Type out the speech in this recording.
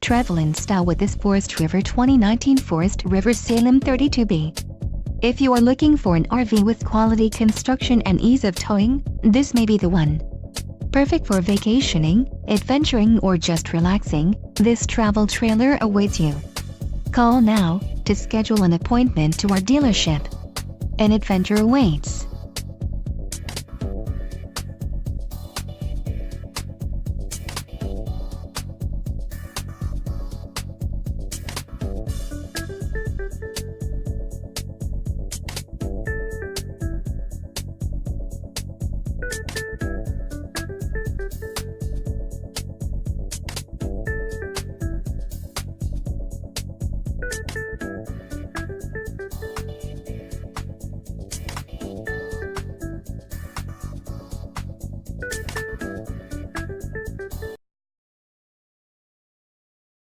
Travel in style with this Forest River 2019 Forest River Salem 32B. If you are looking for an RV with quality construction and ease of towing, this may be the one. Perfect for vacationing, adventuring or just relaxing, this travel trailer awaits you. Call now to schedule an appointment to our dealership. An adventure awaits.